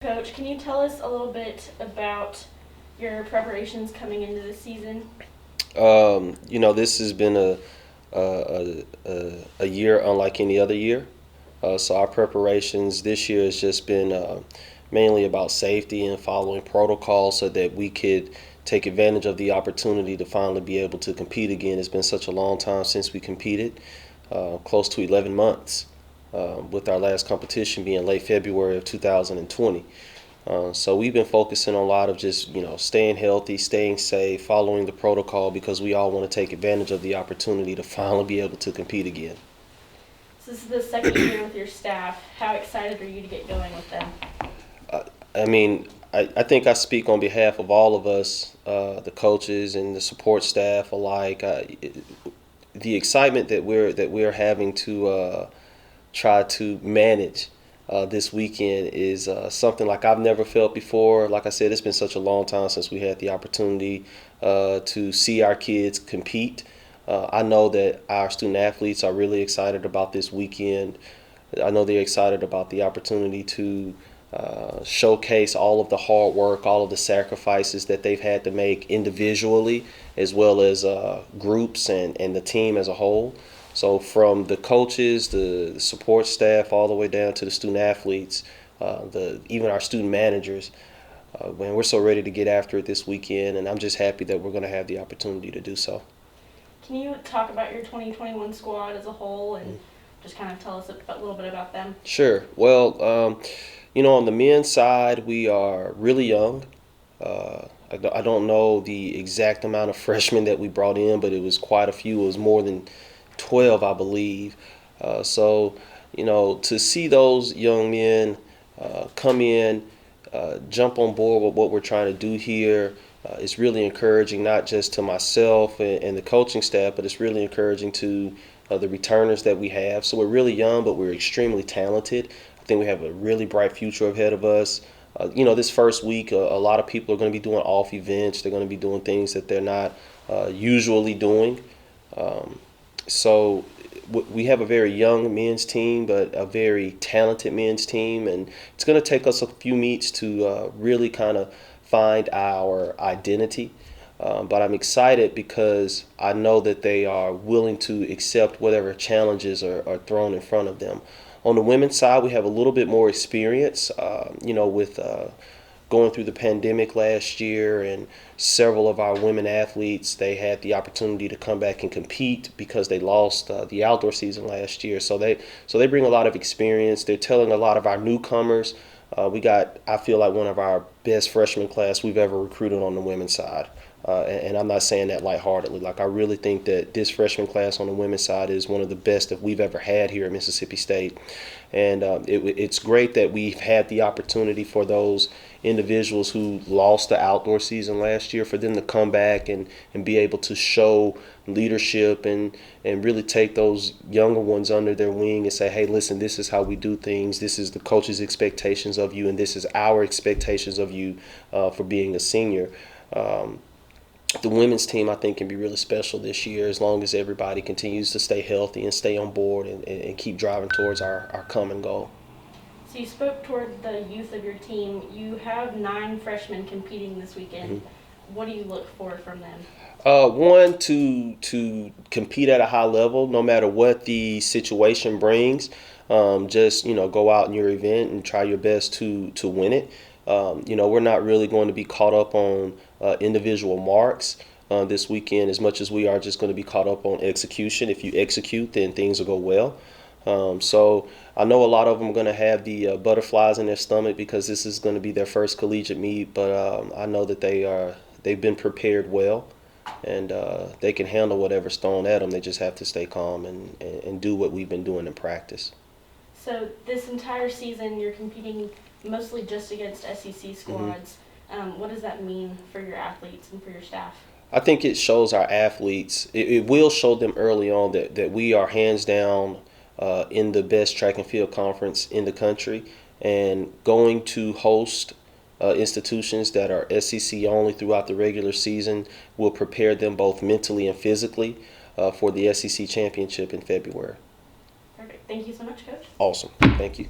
Coach, can you tell us a little bit about your preparations coming into the season? This has been a year unlike any other year. So our preparations this year has just been mainly about safety and following protocol so that we could take advantage of the opportunity to finally be able to compete again. It's been such a long time since we competed, close to 11 months, with our last competition being late February of 2020. So we've been focusing on a lot of just, staying healthy, staying safe, following the protocol because we all want to take advantage of the opportunity to finally be able to compete again. So this is the second year with your staff. How excited are you to get going with them? I mean, I think I speak on behalf of all of us, the coaches and the support staff alike. The excitement that we're having to try to manage this weekend is something like I've never felt before. Like I said, it's been such a long time since we had the opportunity to see our kids compete. I know that our student athletes are really excited about this weekend. I know they're excited about the opportunity to showcase all of the hard work, all of the sacrifices that they've had to make individually, as well as groups and the team as a whole. So from the coaches, the support staff, all the way down to the student athletes, even our student managers, man, we're so ready to get after it this weekend, and I'm just happy that we're going to have the opportunity to do so. Can you talk about your 2021 squad as a whole and just kind of tell us a little bit about them? Sure. Well, on the men's side, we are really young. I don't know the exact amount of freshmen that we brought in, but it was quite a few. It was more than 12, I believe. So, to see those young men come in, jump on board with what we're trying to do here is really encouraging, not just to myself and the coaching staff, but it's really encouraging to the returners that we have. So we're really young, but we're extremely talented. I think we have a really bright future ahead of us. This first week, a lot of people are going to be doing off events. They're going to be doing things that they're not usually doing. So we have a very young men's team, but a very talented men's team, and it's going to take us a few meets to really kind of find our identity. But I'm excited because I know that they are willing to accept whatever challenges are thrown in front of them. On the women's side, we have a little bit more experience, with going through the pandemic last year, and several of our women athletes, they had the opportunity to come back and compete because they lost the outdoor season last year. So they bring a lot of experience. They're telling a lot of our newcomers. We got, I feel like, one of our best freshman class we've ever recruited on the women's side. And I'm not saying that lightheartedly. Like, I really think that this freshman class on the women's side is one of the best that we've ever had here at Mississippi State. And it's great that we've had the opportunity for those individuals who lost the outdoor season last year, for them to come back and be able to show leadership and really take those younger ones under their wing and say, hey, listen, this is how we do things. This is the coach's expectations of you, and this is our expectations of you for being a senior. The women's team, I think, can be really special this year as long as everybody continues to stay healthy and stay on board and keep driving towards our common goal. So you spoke toward the youth of your team. You have 9 freshmen competing this weekend. What do you look for from them? One, to compete at a high level, no matter what the situation brings. Just go out in your event and try your best to win it. We're not really going to be caught up on individual marks this weekend as much as we are just going to be caught up on execution. If you execute, then things will go well. So I know a lot of them are going to have the butterflies in their stomach because this is going to be their first collegiate meet, but I know that they've been prepared well, and they can handle whatever's thrown at them. They just have to stay calm and do what we've been doing in practice. So this entire season, you're competing mostly just against SEC squads. What does that mean for your athletes and for your staff? I think it shows our athletes, it will show them early on that we are hands down in the best track and field conference in the country, and going to host institutions that are SEC only throughout the regular season will prepare them both mentally and physically for the SEC championship in February. Perfect. Thank you so much, Coach. Awesome. Thank you.